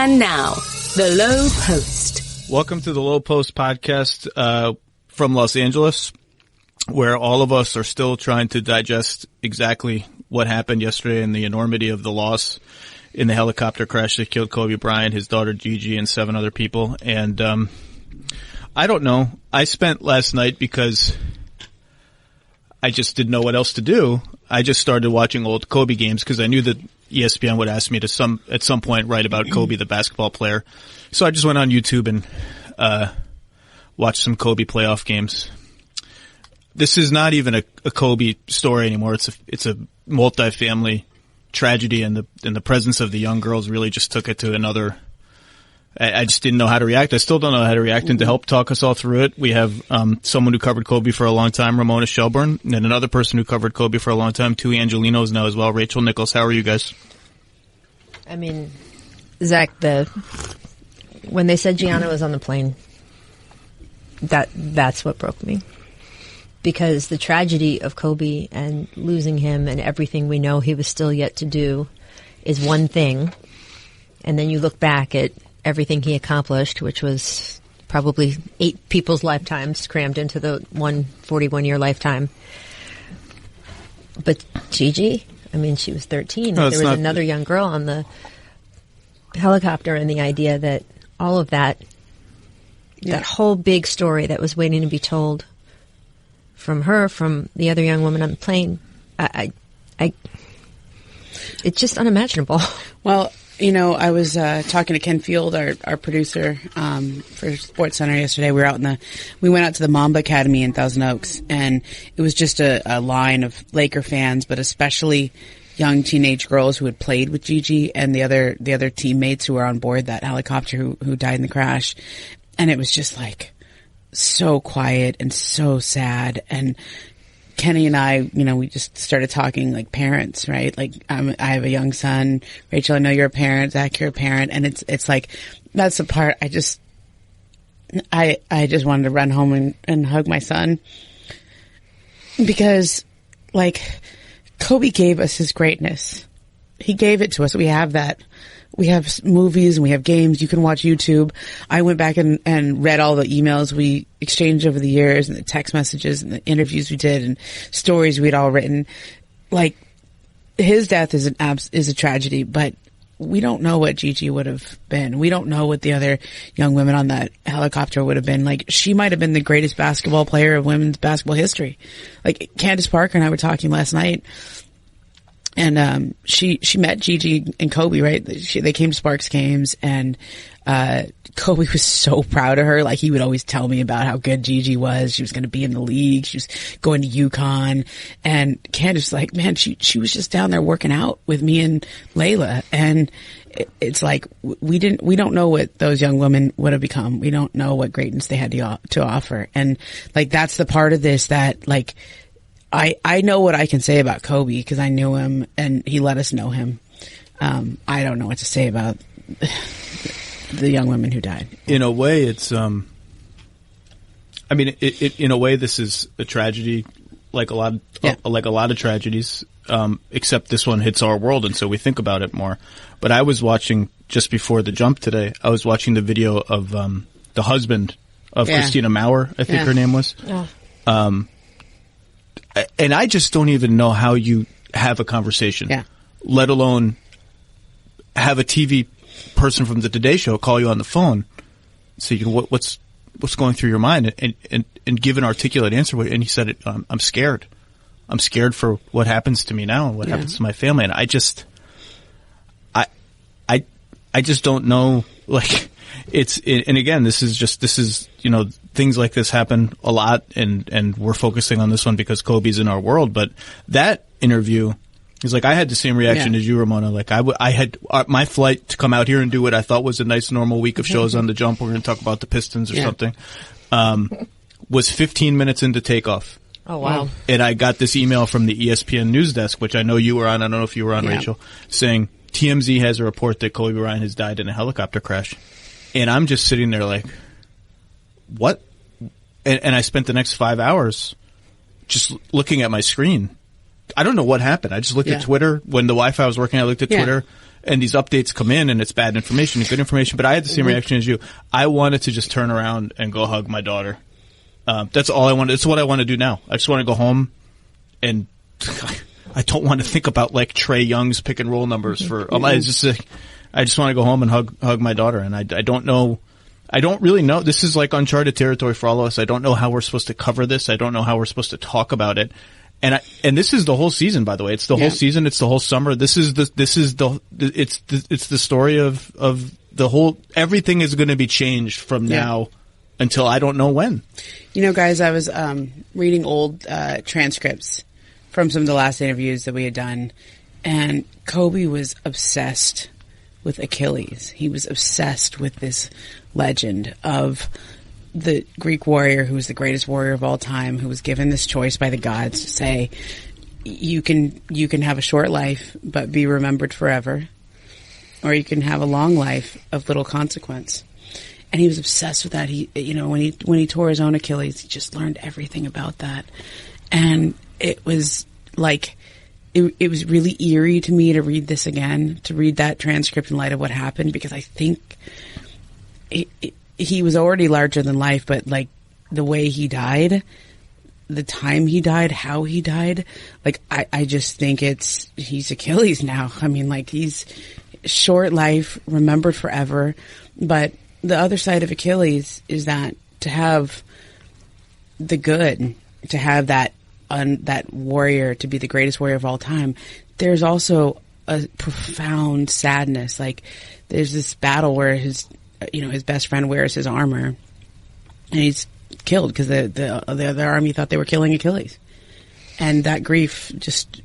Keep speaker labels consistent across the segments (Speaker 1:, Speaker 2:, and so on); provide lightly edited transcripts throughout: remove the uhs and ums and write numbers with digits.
Speaker 1: And now, the Lowe Post.
Speaker 2: Welcome to the Lowe Post podcast from Los Angeles, where all of us are still trying to digest exactly what happened yesterday and the enormity of the loss in the helicopter crash that killed Kobe Bryant, his daughter Gigi, and 7 other people. And I don't know. I spent last night, because I just didn't know what else to do, I just started watching old Kobe games because I knew that ESPN would ask me to at some point write about Kobe, the basketball player. So I just went on YouTube and watched some Kobe playoff games. This is not even a Kobe story anymore. It's a multi-family tragedy, and the presence of the young girls really just took it to another. I just didn't know how to react. I still don't know how to react. And to help talk us all through it, we have someone who covered Kobe for a long time, Ramona Shelburne, and another person who covered Kobe for a long time, 2 Angelinos now as well, Rachel Nichols. How are you guys?
Speaker 3: I mean, Zach, when they said Gianna was on the plane, that's what broke me. Because the tragedy of Kobe and losing him and everything we know he was still yet to do is one thing. And then you look back at everything he accomplished, which was probably 8 people's lifetimes crammed into the 41-year lifetime. But Gigi, I mean, she was 13. There was another young girl on the helicopter, and the idea that all of that whole big story that was waiting to be told from her, from the other young woman on the plane, it's just unimaginable.
Speaker 4: Well, you know, I was talking to Ken Field, our producer for SportsCenter yesterday. We went out to the Mamba Academy in Thousand Oaks, and it was just a line of Laker fans, but especially young teenage girls who had played with Gigi and the other teammates who were on board that helicopter who died in the crash. And it was just like so quiet and so sad. And Kenny and I, you know, we just started talking like parents, right? Like, I have a young son. Rachel, I know you're a parent. Zach, you're a parent. And it's like, that's the part I just wanted to run home and hug my son, because like Kobe gave us his greatness. He gave it to us. We have that. We have movies and we have games. You can watch YouTube. I went back and read all the emails we exchanged over the years, and the text messages and the interviews we did and stories we'd all written. Like, his death is a tragedy, but we don't know what Gigi would have been. We don't know what the other young women on that helicopter would have been. Like, she might have been the greatest basketball player of women's basketball history. Like, Candace Parker and I were talking last night. And she met Gigi and Kobe, right? They came to Sparks games, and Kobe was so proud of her. Like, he would always tell me about how good Gigi was. She was going to be in the league. She was going to UConn. And Candace was like, man, she was just down there working out with me and Layla. And it's like, we don't know what those young women would have become. We don't know what greatness they had to offer. And like, that's the part of this that, like, I know what I can say about Kobe because I knew him and he let us know him. I don't know what to say about the young women who died.
Speaker 2: In a way, it's, I mean, in a way, this is a tragedy, like a lot of tragedies, except this one hits our world, and so we think about it more. But I was watching, just before the jump today, I was watching the video of the husband of Christina Mauer, I think her name was. Yeah. And I just don't even know how you have a conversation, let alone have a TV person from the Today Show call you on the phone, so you know what's going through your mind, and give an articulate answer. And he said, I'm scared. I'm scared for what happens to me now and what happens to my family. And I just don't know. Like, and again, this is, you know, things like this happen a lot, and we're focusing on this one because Kobe's in our world. But that interview is like, I had the same reaction as you, Ramona. Like, I had my flight to come out here and do what I thought was a nice normal week of shows on the jump. We're going to talk about the Pistons or something. Was 15 minutes into takeoff.
Speaker 3: Oh, wow.
Speaker 2: And I got this email from the ESPN news desk, which I know you were on. I don't know if you were on, Rachel, saying TMZ has a report that Kobe Bryant has died in a helicopter crash. And I'm just sitting there like, what? And I spent the next 5 hours just looking at my screen. I don't know what happened. I just looked at Twitter. When the Wi-Fi was working, I looked at Twitter. and these updates come in and it's bad information and good information, but I had the same reaction as you. I wanted to just turn around and go hug my daughter. That's all I wanted. It's what I want to do now. I just want to go home and I don't want to think about like Trae Young's pick and roll numbers for, I just want to go home and hug my daughter. And I don't know. I don't really know. This is like uncharted territory for all of us. I don't know how we're supposed to cover this. I don't know how we're supposed to talk about it. And this is the whole season, by the way. It's the whole season. It's the whole summer. It's the story of the whole, everything is going to be changed from now until I don't know when.
Speaker 4: You know, guys, I was reading old transcripts from some of the last interviews that we had done, and Kobe was obsessed with Achilles. He was obsessed with this legend of the Greek warrior who was the greatest warrior of all time, who was given this choice by the gods to say, you can have a short life but be remembered forever, or you can have a long life of little consequence. And he was obsessed with that. He, you know, when he tore his own Achilles, he just learned everything about that. And it was like, it was really eerie to me to read this again, to read that transcript in light of what happened, because I think he was already larger than life, but like the way he died, the time he died, how he died, like I just think he's Achilles now. I mean, like, he's short life, remembered forever. But the other side of Achilles is that to have the good, to have that warrior, to be the greatest warrior of all time, there's also a profound sadness. Like, there's this battle where his best friend wears his armor and he's killed because the other army thought they were killing Achilles, and that grief just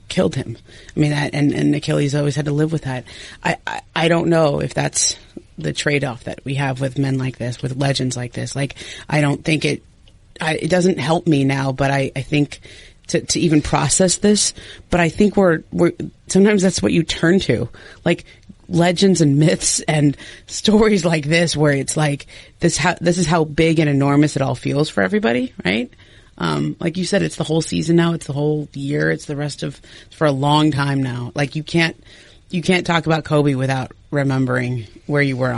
Speaker 4: killed him. I mean, that, and Achilles always had to live with that. I don't know if that's the trade-off that we have with men like this, with legends like this. Like, I don't think it doesn't help me now, but I think to even process this, but I think we're sometimes that's what you turn to, like legends and myths and stories like this, where it's like this is how big and enormous it all feels for everybody, right? Like you said, it's the whole season now, it's the whole year, it's the rest of, for a long time now. Like, you can't talk about Kobe without remembering where you were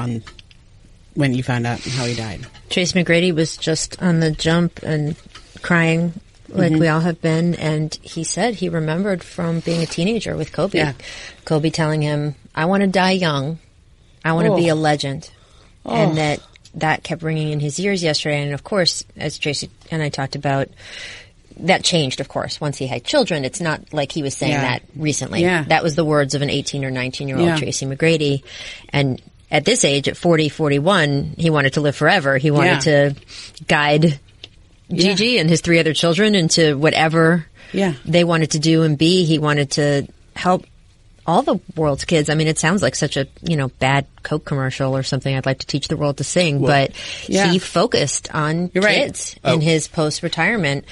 Speaker 4: when you found out how he died.
Speaker 3: Tracy McGrady was just on the jump and crying like we all have been, and he said he remembered from being a teenager with Kobe. Yeah. Kobe telling him, I want to die young. I want to be a legend. And that kept ringing in his ears yesterday. And of course, as Tracy and I talked about, that changed, of course, once he had children. It's not like he was saying that recently. Yeah. That was the words of an 18 or 19-year-old Tracy McGrady. And at this age, at 40, 41, he wanted to live forever. He wanted to guide Gigi and his 3 other children into whatever they wanted to do and be. He wanted to help all the world's kids. I mean, it sounds like such a, bad Coke commercial or something I'd like to teach the world to sing, but he focused on kids in his post-retirement.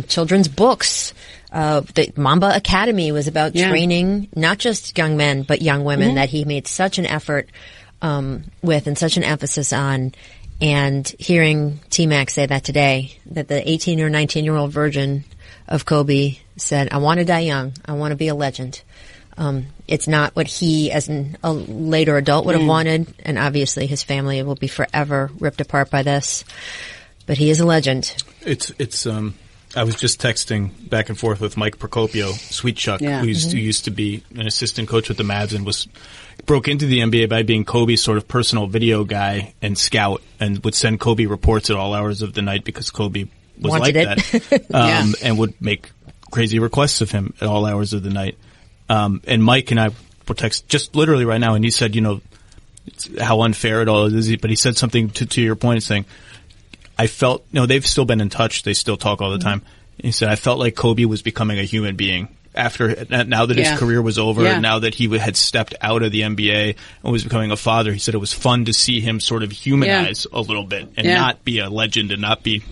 Speaker 3: Children's books. The Mamba Academy was about training not just young men, but young women that he made such an effort with and such an emphasis on. And hearing T-Mac say that today, that the 18 or 19-year-old version of Kobe said, I want to die young. I want to be a legend. It's not what he, as a later adult, would have wanted. And obviously his family will be forever ripped apart by this. But he is a legend. I was just texting back and forth with Mike Procopio, Sweet Chuck, who used to be an assistant coach with the Mavs and broke into the NBA by being Kobe's sort of personal video guy and scout, and would send Kobe reports at all hours of the night because Kobe was wanted
Speaker 2: that, and would make crazy requests of him at all hours of the night. And Mike and I will text just literally right now, and he said, how unfair it all is, but he said something to your point, saying, I felt, they've still been in touch. They still talk all the time. He said, I felt like Kobe was becoming a human being now that his career was over, and now that he had stepped out of the NBA and was becoming a father. He said it was fun to see him sort of humanize a little bit and not be a legend and not be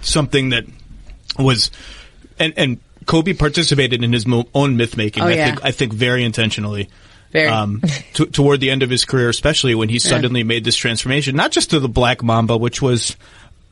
Speaker 2: something that was, and Kobe participated in his own myth making. I think very intentionally. Toward the end of his career, especially when he suddenly made this transformation, not just to the Black Mamba, which was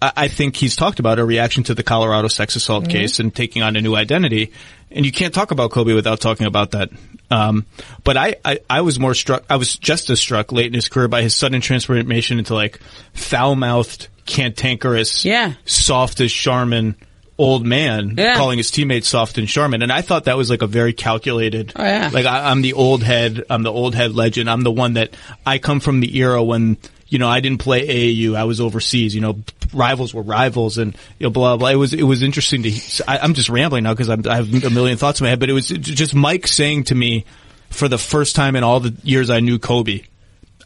Speaker 2: I think he's talked about a reaction to the Colorado sex assault case and taking on a new identity. And you can't talk about Kobe without talking about that. But I was more struck, I was just as struck late in his career by his sudden transformation into like foul-mouthed, cantankerous, soft as Charmin old man, calling his teammates soft and Charmin. And I thought that was like a very calculated, like I'm the old head legend. I'm the one that I come from the era when, you know, I didn't play AAU. I was overseas. You know, rivals were rivals, and you know, blah blah. It was interesting to. I'm just rambling now because I have a million thoughts in my head. But it was just Mike saying to me, for the first time in all the years I knew Kobe,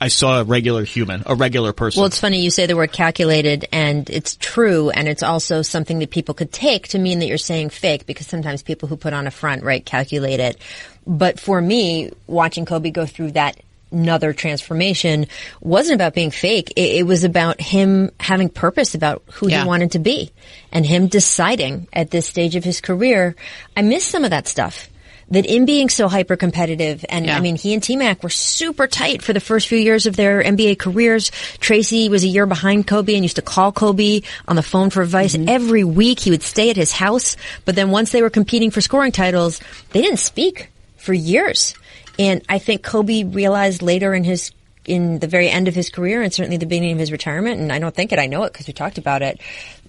Speaker 2: I saw a regular human, a regular person.
Speaker 3: Well, it's funny you say the word calculated, and it's true, and it's also something that people could take to mean that you're saying fake, because sometimes people who put on a front, right, calculate it. But for me, watching Kobe go through that another transformation wasn't about being fake. It was about him having purpose about who he wanted to be, and him deciding at this stage of his career. I miss some of that stuff. That in being so hyper competitive, and I mean, he and T-Mac were super tight for the first few years of their NBA careers. Tracy was a year behind Kobe and used to call Kobe on the phone for advice every week. He would stay at his house, but then once they were competing for scoring titles, they didn't speak for years. And I think Kobe realized later in the very end of his career, and certainly the beginning of his retirement, and I don't think it, I know it because we talked about it,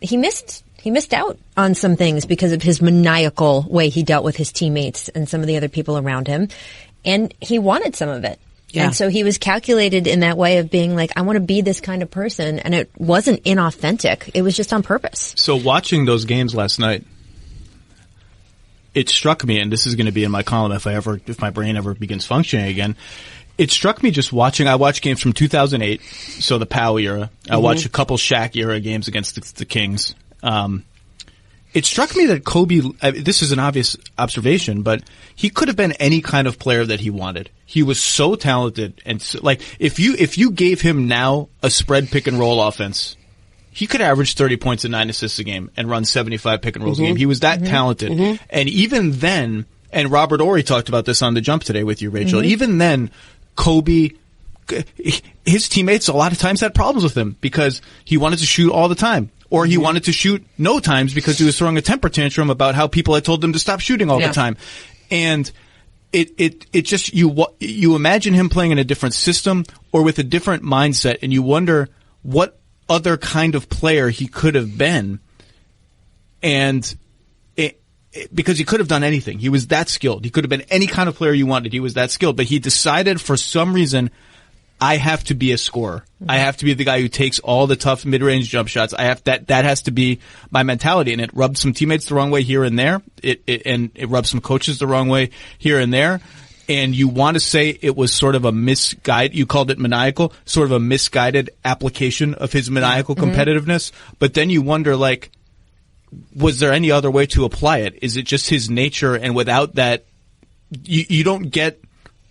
Speaker 3: he missed out on some things because of his maniacal way he dealt with his teammates and some of the other people around him. And he wanted some of it. Yeah. And so he was calculated in that way of being like, I want to be this kind of person. And it wasn't inauthentic. It was just on purpose.
Speaker 2: So watching those games last night, it struck me, and this is going to be in my column if my brain ever begins functioning again. It struck me just watching. I watched games from 2008, so the Powell era. I watched a couple Shaq era games against the Kings. It struck me that Kobe, this is an obvious observation, but he could have been any kind of player that he wanted. He was so talented, and so, like, if you gave him now a spread pick and roll offense, he could average 30 points and 9 assists a game and run 75 pick and rolls a game. He was that talented. And even then, and Robert Horry talked about this on The Jump today with you, Rachel, even then, Kobe, his teammates a lot of times had problems with him because he wanted to shoot all the time. Or he wanted to shoot no times because he was throwing a temper tantrum about how people had told him to stop shooting all the time. And it just, you imagine him playing in a different system or with a different mindset, and you wonder what other kind of player he could have been. And because he could have done anything. He was that skilled. He could have been any kind of player you wanted. He was that skilled. But he decided for some reason, I have to be a scorer. I have to be the guy who takes all the tough mid-range jump shots. That has to be my mentality. And it rubbed some teammates the wrong way here and there. And it rubbed some coaches the wrong way here and there. And you want to say it was sort of a you called it maniacal, sort of a misguided application of his maniacal competitiveness. But then you wonder, like, was there any other way to apply it? Is it just his nature? And without that, you don't get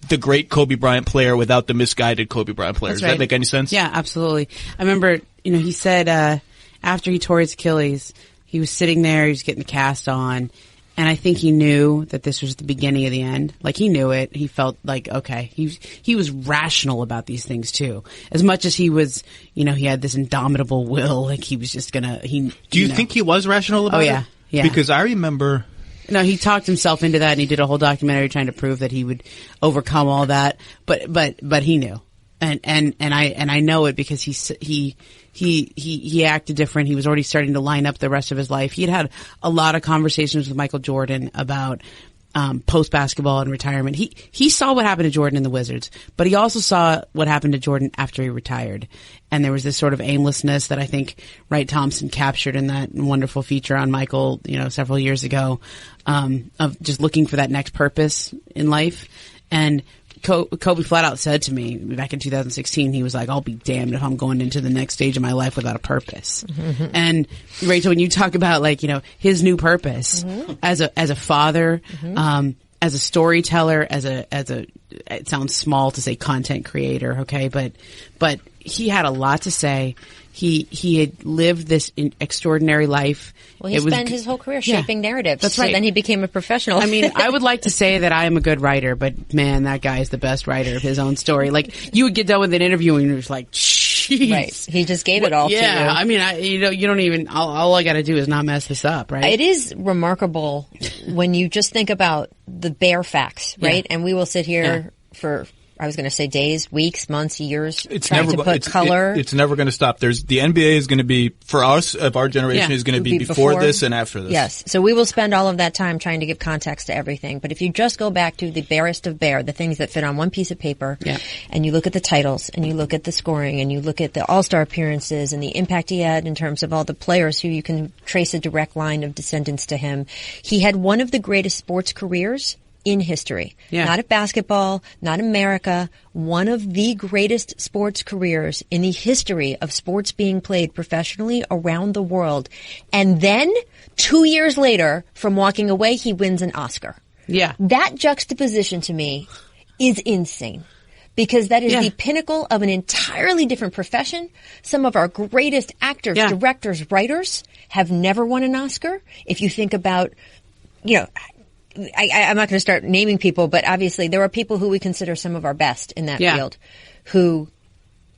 Speaker 2: the great Kobe Bryant player without the misguided Kobe Bryant player. Does that make any sense?
Speaker 4: Yeah, absolutely. I remember, he said, after he tore his Achilles, he was sitting there, he was getting the cast on, and I think he knew that this was the beginning of the end. Like, he knew it. He felt like, okay, he was rational about these things too. As much as he was, he had this indomitable will, like he was just gonna,
Speaker 2: Do you think he was rational about it? Yeah. Because I remember,
Speaker 4: no, he talked himself into that, and he did a whole documentary trying to prove that he would overcome all that. But he knew, and I know it because he acted different. He was already starting to line up the rest of his life. He had a lot of conversations with Michael Jordan about post basketball and retirement. He saw what happened to Jordan in the Wizards, but he also saw what happened to Jordan after he retired. And there was this sort of aimlessness that I think Wright Thompson captured in that wonderful feature on Michael, several years ago, of just looking for that next purpose in life. And Kobe flat out said to me back in 2016, he was like, I'll be damned if I'm going into the next stage of my life without a purpose. And Rachel, when you talk about his new purpose as a father, as a storyteller, as a, it sounds small to say content creator. Okay. But he had a lot to say. He had lived this extraordinary life.
Speaker 3: Well, he spent his whole career shaping narratives. That's right. So then he became a professional.
Speaker 4: I mean, I would like to say that I am a good writer, but man, that guy is the best writer of his own story. Like, you would get done with an interview and you're just like, shh. Jeez.
Speaker 3: Right. He just gave it all to you.
Speaker 4: Yeah, I mean, you don't even. All I got to do is not mess this up, right?
Speaker 3: It is remarkable when you just think about the bare facts, right? And we will sit here for, I was going to say days, weeks, months, years, trying to put color.
Speaker 2: It's never going to stop. The NBA is going to be, for us, of our generation, is going to be before this and after this.
Speaker 3: Yes. So we will spend all of that time trying to give context to everything. But if you just go back to the barest of bare, the things that fit on one piece of paper, and you look at the titles, and you look at the scoring, and you look at the all-star appearances, and the impact he had in terms of all the players who you can trace a direct line of descendants to him, he had one of the greatest sports careers in history. Not at basketball, not America, one of the greatest sports careers in the history of sports being played professionally around the world. And then 2 years later, from walking away, he wins an Oscar.
Speaker 4: Yeah.
Speaker 3: That juxtaposition to me is insane. Because that is the pinnacle of an entirely different profession. Some of our greatest actors, directors, writers have never won an Oscar. If you think about, I'm not going to start naming people, but obviously there are people who we consider some of our best in that field who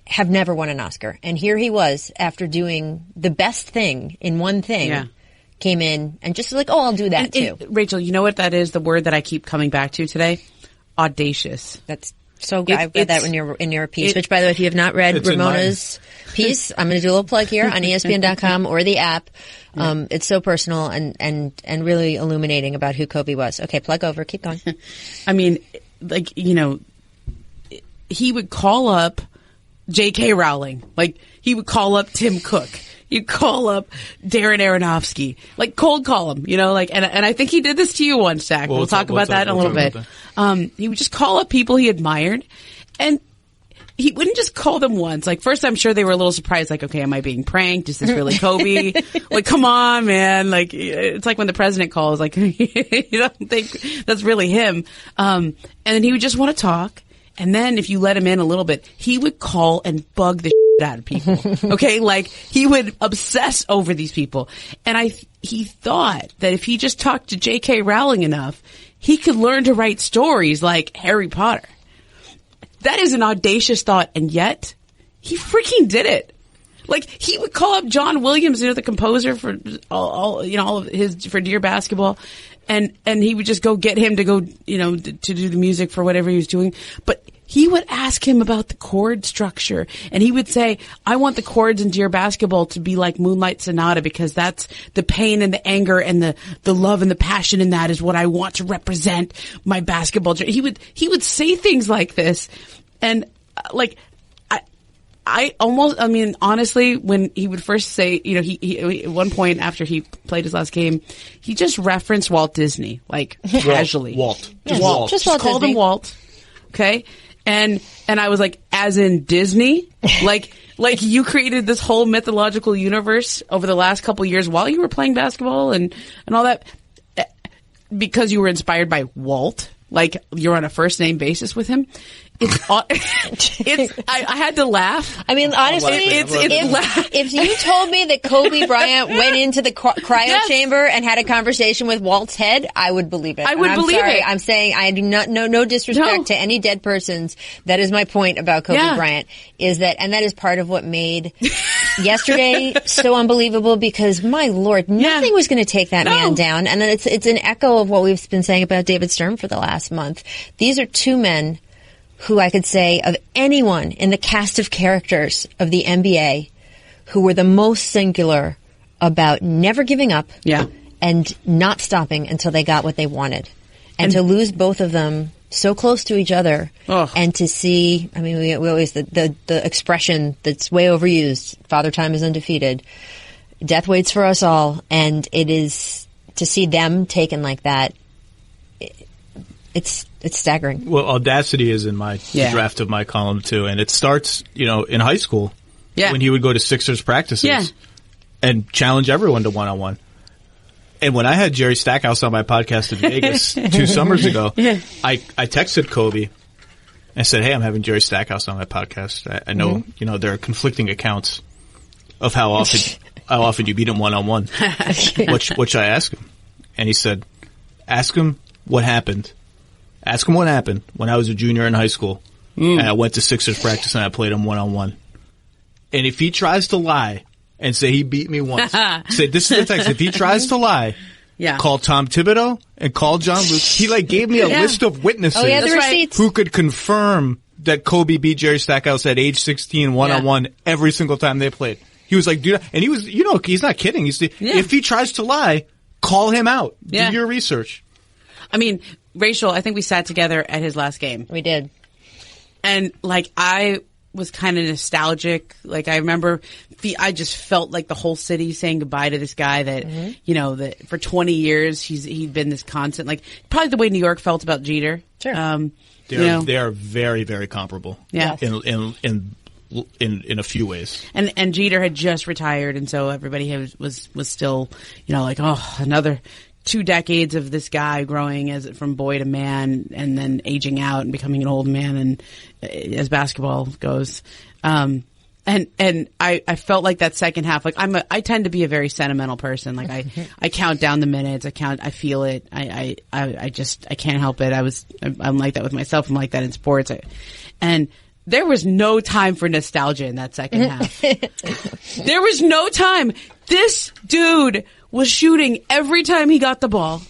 Speaker 3: have never won an Oscar. And here he was, after doing the best thing in one thing, came in and just like, I'll do that too.
Speaker 4: Rachel, you know what that is? The word that I keep coming back to today? Audacious.
Speaker 3: That's so good. I read that in your piece, which, by the way, if you have not read Ramona's piece, I'm going to do a little plug here on ESPN.com or the app. It's so personal and really illuminating about who Kobe was. Okay, plug over. Keep going.
Speaker 4: I mean, he would call up J.K. Rowling. Like, he would call up Tim Cook. He'd call up Darren Aronofsky. Like, cold call him, and I think he did this to you once, Zach. We'll talk about that in a little bit. He would just call up people he admired, and he wouldn't just call them once. Like, first, I'm sure they were a little surprised, like, okay, am I being pranked? Is this really Kobe? Like, come on, man. Like, it's like when the president calls, like, you don't think that's really him. And then he would just want to talk. And then if you let him in a little bit, he would call and bug the shit out of people. Okay? Like, he would obsess over these people. And he thought that if he just talked to J.K. Rowling enough, he could learn to write stories like Harry Potter. That is an audacious thought, and yet he freaking did it. Like, he would call up John Williams, the composer for all of his, for Dear Basketball, and he would just go get him to go, to do the music for whatever he was doing. But he would ask him about the chord structure, and he would say, I want the chords in Dear Basketball to be like Moonlight Sonata, because that's the pain and the anger and the love and the passion in that is what I want to represent my basketball. He would say things like this, and honestly, when he would first say, he at one point after he played his last game, he just referenced Walt Disney, like, casually.
Speaker 2: Walt.
Speaker 3: Just Walt
Speaker 4: called
Speaker 3: Disney.
Speaker 4: him Walt. Okay. And I was like, as in Disney? like you created this whole mythological universe over the last couple of years while you were playing basketball and all that, because you were inspired by Walt. Like, you're on a first name basis with him. I had to laugh.
Speaker 3: I mean, honestly, if you told me that Kobe Bryant went into the cryo chamber and had a conversation with Walt's head, I would believe it.
Speaker 4: I'm sorry.
Speaker 3: I'm saying I do not know, no disrespect to any dead persons. That is my point about Kobe Bryant, is that, and that is part of what made yesterday so unbelievable, because my Lord, nothing was going to take that man down. And then it's an echo of what we've been saying about David Stern for the last month. These are two men who I could say, of anyone in the cast of characters of the NBA, who were the most singular about never giving up and not stopping until they got what they wanted. And to lose both of them so close to each other, and to see, I mean, we always, the expression that's way overused, Father Time is undefeated, death waits for us all, and it is, to see them taken like that, it's staggering.
Speaker 2: Well, audacity is in my draft of my column too, and it starts, in high school when he would go to Sixers practices and challenge everyone to one-on-one. And when I had Jerry Stackhouse on my podcast in Vegas 2 summers ago, I texted Kobe and said, "Hey, I'm having Jerry Stackhouse on my podcast. I know, there are conflicting accounts of how often you beat him one-on-one." Which I asked him, and he said, "Ask him what happened. Ask him what happened when I was a junior in high school and I went to Sixers practice and I played him one-on-one." And if he tries to lie and say he beat me once, say this is the text. If he tries to lie, call Tom Thibodeau and call John Luke. He gave me a list of witnesses
Speaker 3: the receipts.
Speaker 2: who could confirm that Kobe beat Jerry Stackhouse at age 16 one-on-one every single time they played. He was like, dude, and he was, he's not kidding. He's if he tries to lie, call him out. Do your research.
Speaker 4: I mean, Rachel, I think we sat together at his last game.
Speaker 3: We did.
Speaker 4: And I was kind of nostalgic. I remember I just felt like the whole city saying goodbye to this guy that, that for 20 years he'd been this constant, probably the way New York felt about Jeter.
Speaker 3: Sure.
Speaker 2: They are very, very comparable.
Speaker 4: Yeah.
Speaker 2: In a few ways.
Speaker 4: And Jeter had just retired, and so everybody was still, another 2 decades of this guy growing from boy to man, and then aging out and becoming an old man, and as basketball goes. And I felt like that second half, I tend to be a very sentimental person. I count down the minutes. I feel it. I can't help it. I'm like that with myself. I'm like that in sports. And there was no time for nostalgia in that second half. There was no time. This dude was shooting every time he got the ball.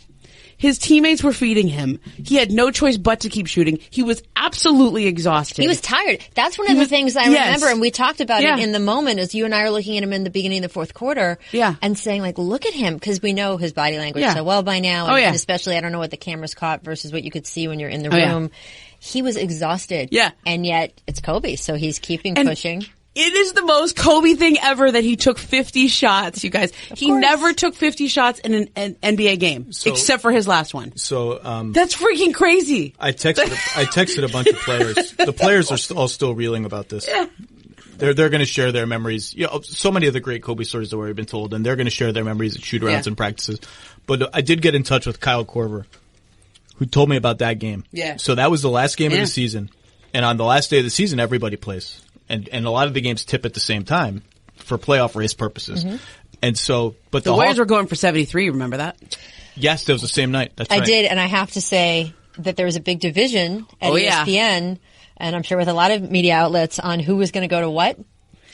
Speaker 4: His teammates were feeding him. He had no choice but to keep shooting. He was absolutely exhausted.
Speaker 3: He was tired. That's one of the things I remember, and we talked about it in the moment as you and I were looking at him in the beginning of the fourth quarter and saying, look at him, because we know his body language so well by now, and especially, I don't know what the cameras caught versus what you could see when you're in the room. He was exhausted. Yeah. And yet it's Kobe, so he's keeping pushing.
Speaker 4: It is the most Kobe thing ever that he took 50 shots, you guys. He never took 50 shots in an NBA game, except for his last one.
Speaker 2: So
Speaker 4: that's freaking crazy.
Speaker 2: I texted a bunch of players. The players are all still reeling about this. Yeah. They're going to share their memories. So many of the great Kobe stories that we've been told, and they're going to share their memories at shoot-arounds and practices. But I did get in touch with Kyle Korver, who told me about that game. Yeah. So that was the last game of the season. And on the last day of the season, everybody plays. And a lot of the games tip at the same time for playoff race purposes. Mm-hmm. And so, but
Speaker 4: the Warriors were going for 73, remember that?
Speaker 2: Yes, that was the same night. That's right.
Speaker 3: I did, and I have to say that there was a big division at ESPN, and I'm sure with a lot of media outlets on who was going to go to what.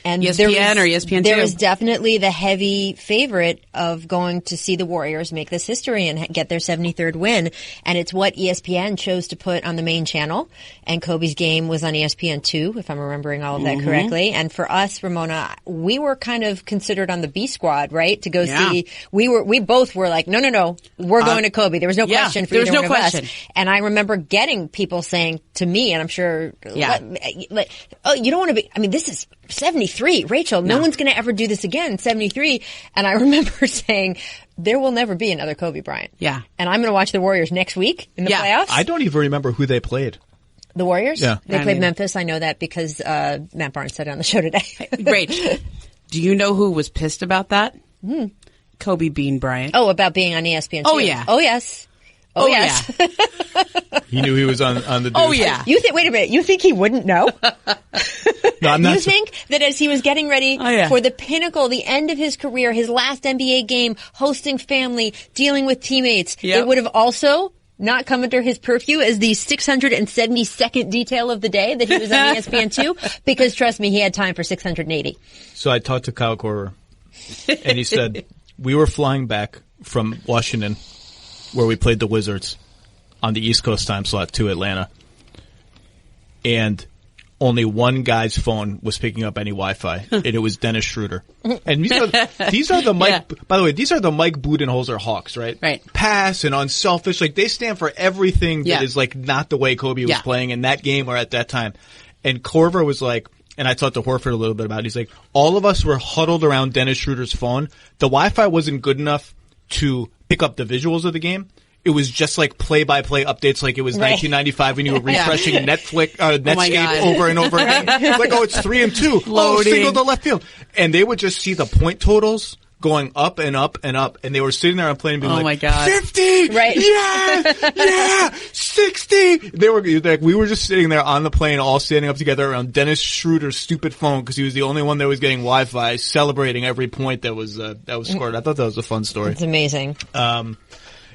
Speaker 3: And
Speaker 4: ESPN or ESPN2?
Speaker 3: There was definitely the heavy favorite of going to see the Warriors make this history and get their 73rd win. And it's what ESPN chose to put on the main channel. And Kobe's game was on ESPN2, if I'm remembering all of that correctly. And for us, Ramona, we were kind of considered on the B squad, right? To go see. We both were like, no, we're going to Kobe. There was no question for either one of us. And I remember getting people saying to me, and I'm sure, oh, you don't want to be, this is 73, Rachel, no one's going to ever do this again, 73. And I remember saying, there will never be another Kobe Bryant. Yeah. And I'm going to watch the Warriors next week in the playoffs.
Speaker 2: I don't even remember who they played.
Speaker 3: The Warriors?
Speaker 2: Yeah.
Speaker 3: They played Memphis. I know that because Matt Barnes said it on the show today.
Speaker 4: Great. Do you know who was pissed about that? Kobe Bean Bryant.
Speaker 3: Oh, about being on ESPN.
Speaker 4: Oh, yeah.
Speaker 3: Oh, yes. Oh, yes.
Speaker 2: Yeah. He knew he was on the dude.
Speaker 4: Oh, yeah.
Speaker 3: Wait a minute. You think he wouldn't know?
Speaker 2: No, I'm not.
Speaker 3: You think that as he was getting ready for the pinnacle, the end of his career, his last NBA game, hosting family, dealing with teammates, it would have also not come under his purview as the 672nd detail of the day that he was on ESPN2? Because trust me, he had time for 680.
Speaker 2: So I talked to Kyle Korver, and he said, we were flying back from Washington, where we played the Wizards, on the East Coast time slot to Atlanta. And only one guy's phone was picking up any Wi-Fi, and it was Dennis Schroeder. And these are the Mike, by the way, these are the Mike Budenholzer Hawks, right?
Speaker 4: Right.
Speaker 2: Pass and unselfish. They stand for everything that is not the way Kobe was playing in that game or at that time. And Korver was like, and I talked to Horford a little bit about it. He's like, all of us were huddled around Dennis Schroeder's phone. The Wi-Fi wasn't good enough to pick up the visuals of the game. It was just play-by-play updates like it was 1995 when you were refreshing Netscape over and over again. It's 3-2. Oh, single to left field. And they would just see the point totals going up and up and up. And they were sitting there on plane and being
Speaker 4: my God.
Speaker 2: 50!
Speaker 3: Right.
Speaker 2: Yeah! 60! They were we were just sitting there on the plane all standing up together around Dennis Schroeder's stupid phone because he was the only one that was getting Wi-Fi, celebrating every point that was scored. I thought that was a fun story.
Speaker 3: It's amazing.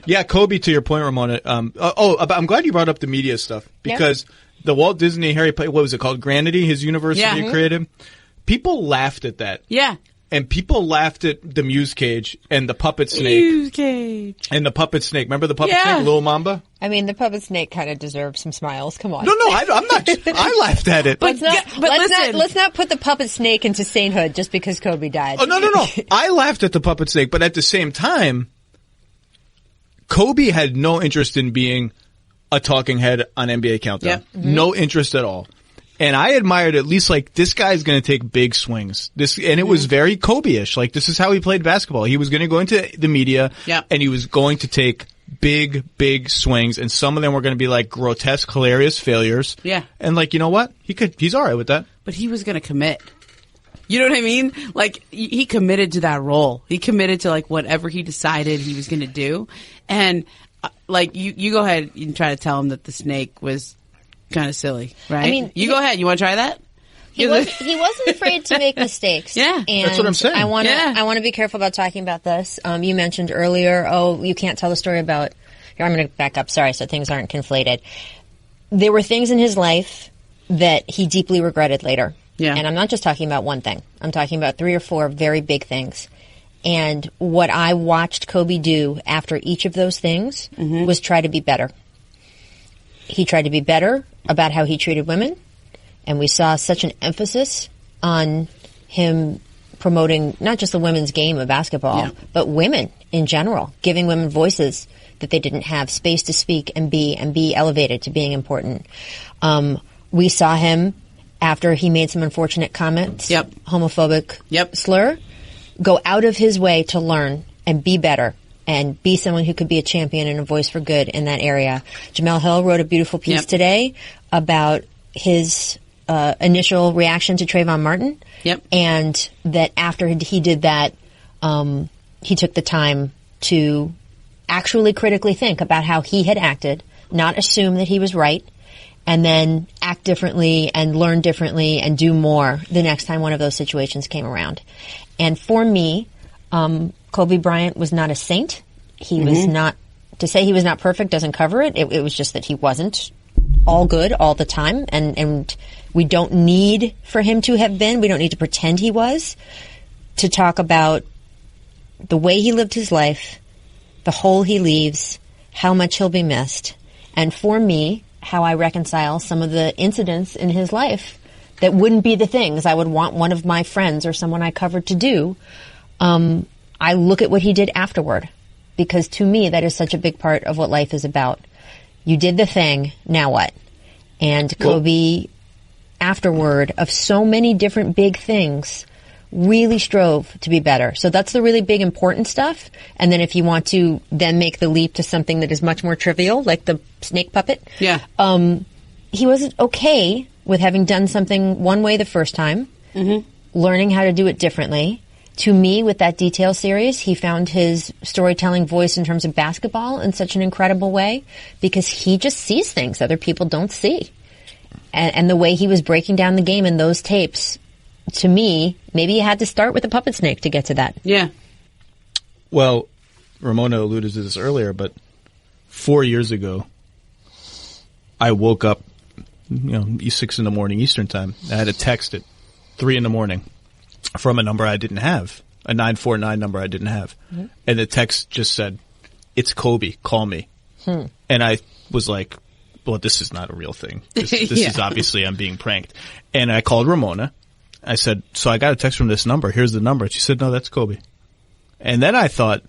Speaker 2: Yeah, Kobe, to your point, Ramona. I'm glad you brought up the media stuff because the Walt Disney Harry, what was it called? Granity, his university he created. people laughed at that.
Speaker 4: Yeah.
Speaker 2: And people laughed at the Muse cage and the puppet snake.
Speaker 4: Muse cage.
Speaker 2: And the puppet snake. Remember the puppet snake, Lil Mamba?
Speaker 3: I mean, the puppet snake kind of deserves some smiles. Come on.
Speaker 2: No, I'm not. I laughed at it.
Speaker 3: Let's not put the puppet snake into sainthood just because Kobe died.
Speaker 2: Oh, no. I laughed at the puppet snake, but at the same time, Kobe had no interest in being a talking head on NBA Countdown.
Speaker 4: Yep.
Speaker 3: Mm-hmm.
Speaker 2: No interest at all. And I admired at least like this guy's going to take big swings. And it was very Kobe-ish. Like this is how he played basketball. He was going to go into the media and he was going to take big swings, and some of them were going to be like grotesque, hilarious failures.
Speaker 4: Yeah.
Speaker 2: And like, you know what? He's all right with that.
Speaker 4: But he was going to commit. You know what I mean? Like he committed to that role. He committed to like whatever he decided he was going to do. And like you go ahead and try to tell him that the snake was kind of silly, right? I mean, you go ahead. You want to try that?
Speaker 3: He wasn't afraid to make mistakes.
Speaker 4: Yeah,
Speaker 3: and
Speaker 2: that's what I'm saying.
Speaker 3: I want to be careful about talking about this. You mentioned earlier, you can't tell the story about. Here, I'm going to back up. Sorry, so things aren't conflated. There were things in his life that he deeply regretted later.
Speaker 4: Yeah,
Speaker 3: and I'm not just talking about one thing. I'm talking about 3 or 4 very big things. And what I watched Kobe do after each of those things was try to be better. He tried to be better about how he treated women. And we saw such an emphasis on him promoting not just the women's game of basketball, but women in general, giving women voices that they didn't have, space to speak and be elevated to being important. We saw him after he made some unfortunate comments, homophobic slur, go out of his way to learn and be better and be someone who could be a champion and a voice for good in that area. Jamel Hill wrote a beautiful piece today about his initial reaction to Trayvon Martin. And that after he did that, he took the time to actually critically think about how he had acted, not assume that he was right, and then act differently and learn differently and do more the next time one of those situations came around. And for me, Kobe Bryant was not a saint. He was not, to say he was not perfect doesn't cover it. It was just that he wasn't all good all the time. And we don't need for him to have been. We don't need to pretend he was, to talk about the way he lived his life, the hole he leaves, how much he'll be missed. And for me, how I reconcile some of the incidents in his life that wouldn't be the things I would want one of my friends or someone I covered to do. I look at what he did afterward, because to me, that is such a big part of what life is about. You did the thing, now what? And Kobe, afterward, of so many different big things, really strove to be better. So that's the really big important stuff. And then if you want to then make the leap to something that is much more trivial, like the snake puppet. He was okay with having done something one way the first time, learning how to do it differently. To me, with that detail series, he found his storytelling voice in terms of basketball in such an incredible way, because he just sees things other people don't see. And the way he was breaking down the game in those tapes, to me, maybe you had to start with a puppet snake to get to that.
Speaker 4: Yeah.
Speaker 2: Well, Ramona alluded to this earlier, but 4 years ago, I woke up, 6 in the morning Eastern time. I had a text at 3 in the morning from a number I didn't have, a 949 number I didn't have. And the text just said, "It's Kobe, call me." And I was like, well, this is not a real thing. This is obviously I'm being pranked. And I called Ramona. I said, so I got a text from this number. Here's the number. She said, no, that's Kobe. And then I thought,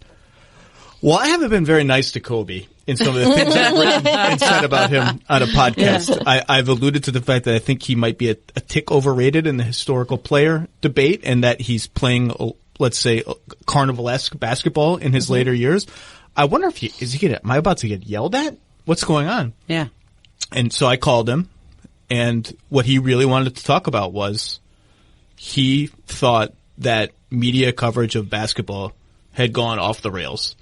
Speaker 2: well, I haven't been very nice to Kobe in some of the things I've written and said about him on a podcast. I've alluded to the fact that I think he might be a tick overrated in the historical player debate, and that he's playing, let's say, carnivalesque basketball in his later years. I wonder if am I about to get yelled at? What's going on?
Speaker 4: Yeah.
Speaker 2: And so I called him, and what he really wanted to talk about was he thought that media coverage of basketball had gone off the rails.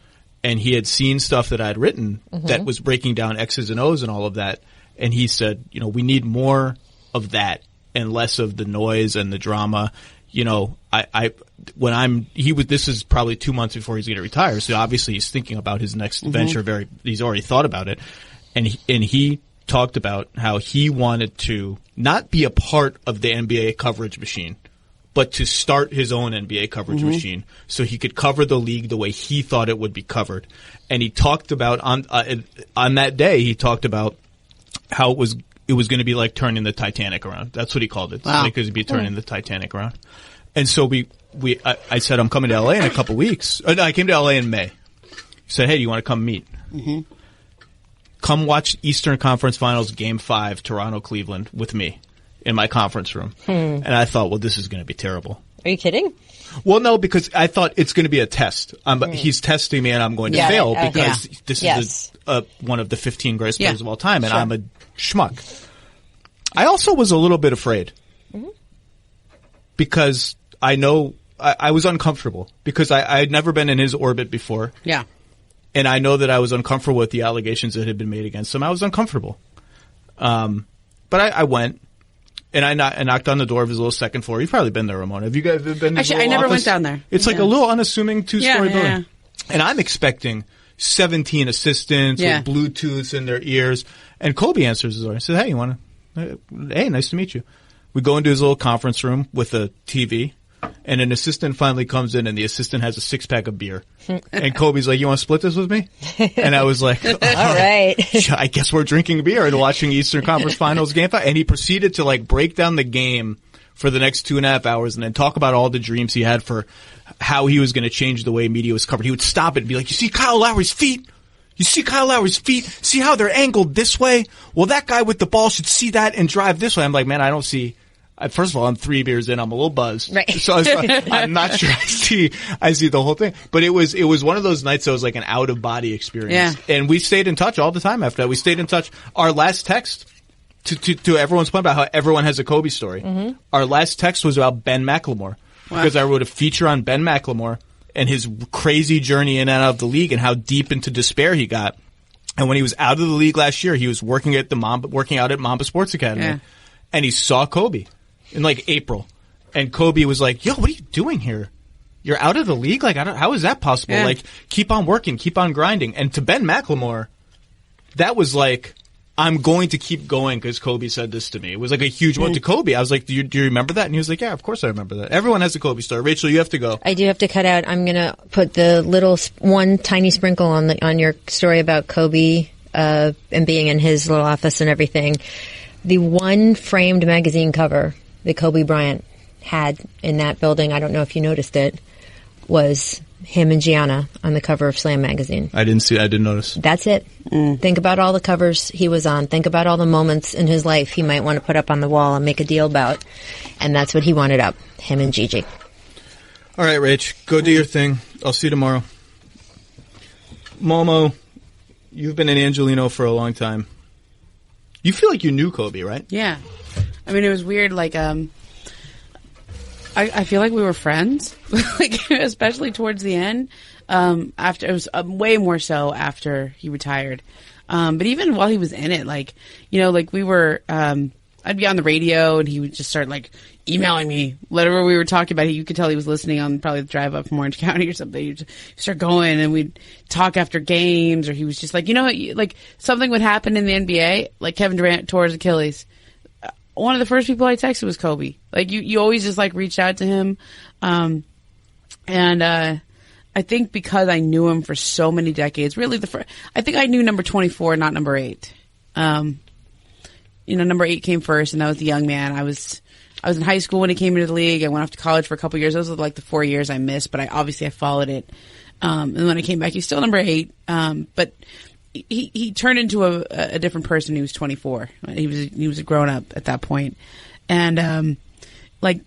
Speaker 2: And he had seen stuff that I'd written that was breaking down X's and O's and all of that. And he said, we need more of that and less of the noise and the drama. This is probably 2 months before he's going to retire. So obviously he's thinking about his next venture. He's already thought about it. And he talked about how he wanted to not be a part of the NBA coverage machine, but to start his own NBA coverage machine so he could cover the league the way he thought it would be covered. And he talked about on that day, he talked about how it was going to be like turning the Titanic around. That's what he called it.
Speaker 4: Wow.
Speaker 2: Like it would be turning the Titanic around. And so I said, I'm coming to LA in a couple weeks. No, I came to LA in May. He said, hey, do you want to come meet? Come watch Eastern Conference Finals Game 5, Toronto-Cleveland with me in my conference room. And I thought, well, this is going to be terrible.
Speaker 3: Are you kidding?
Speaker 2: Well, no, because I thought it's going to be a test. He's testing me and I'm going to fail because this is one of the 15 greatest players of all time and I'm a schmuck. I also was a little bit afraid because I know I was uncomfortable because I had never been in his orbit before.
Speaker 4: Yeah.
Speaker 2: And I know that I was uncomfortable with the allegations that had been made against him. I was uncomfortable. But I went. And I knocked on the door of his little second floor. You've probably been there, Ramona. Have you guys been to his
Speaker 4: Actually, I never went down there.
Speaker 2: It's like a little unassuming two-story building.
Speaker 4: Yeah.
Speaker 2: And I'm expecting 17 assistants with Bluetooths in their ears. And Kobe answers his door. He says, hey, nice to meet you. We go into his little conference room with a TV. And an assistant finally comes in, and the assistant has a 6-pack of beer. And Kobe's like, you want to split this with me? And I was like,
Speaker 3: all right.
Speaker 2: I guess we're drinking beer and watching Eastern Conference Finals Game 5. And he proceeded to like break down the game for the next 2.5 hours and then talk about all the dreams he had for how he was going to change the way media was covered. He would stop it and be like, you see Kyle Lowry's feet? You see Kyle Lowry's feet? See how they're angled this way? Well, that guy with the ball should see that and drive this way. I'm like, man, I don't see... First of all, I'm 3 beers in. I'm a little buzzed.
Speaker 3: Right.
Speaker 2: So I'm not sure I see the whole thing. But it was one of those nights that was like an out of body experience.
Speaker 4: Yeah.
Speaker 2: And we stayed in touch all the time after that. We stayed in touch. Our last text to everyone's point about how everyone has a Kobe story. Our last text was about Ben McLemore.
Speaker 4: Wow.
Speaker 2: Because I wrote a feature on Ben McLemore and his crazy journey in and out of the league and how deep into despair he got. And when he was out of the league last year, he was working out at Mamba Sports Academy.
Speaker 4: Yeah.
Speaker 2: And he saw Kobe in like April. And Kobe was like, yo, what are you doing here? You're out of the league? Like, how is that possible?
Speaker 4: Yeah.
Speaker 2: Like, keep on working, keep on grinding. And to Ben McLemore, that was like, I'm going to keep going because Kobe said this to me. It was like a huge one to Kobe. I was like, do you remember that? And he was like, yeah, of course I remember that. Everyone has a Kobe story. Rachel, you have to go.
Speaker 3: I do have to cut out. I'm going to put the little one tiny sprinkle on your story about Kobe and being in his little office and everything. The one framed magazine cover that Kobe Bryant had in that building, I don't know if you noticed it, was him and Gianna on the cover of Slam magazine.
Speaker 2: I didn't notice.
Speaker 3: That's it. Think about all the covers he was on. Think about all the moments in his life he might want to put up on the wall and make a deal about. And that's what he wanted up, him and Gigi.
Speaker 2: All right, Rach, go do your thing. I'll see you tomorrow. Momo, you've been in Angelino for a long time. You feel like you knew Kobe, right?
Speaker 4: Yeah. I mean, it was weird. Like, I feel like we were friends, like, especially towards the end. After it was way more so after he retired. But even while he was in it, like, you know, like we were, I'd be on the radio and he would just start like emailing me whatever we were talking about. You could tell he was listening on probably the drive up from Orange County or something. He'd start going and we'd talk after games, or he was just like, you know, like something would happen in the NBA, like Kevin Durant tore his Achilles. One of the first people I texted was Kobe. Like you always just like reach out to him. And I think because I knew him for so many decades, really I think I knew number 24, not number 8. You know, number 8 came first, and that was the young man. I was in high school when he came into the league. I went off to college for a couple years. Those were like the 4 years I missed, but I followed it. And when I came back, he's still number 8. But he turned into a different person. He was 24. He was a grown up at that point. And, like,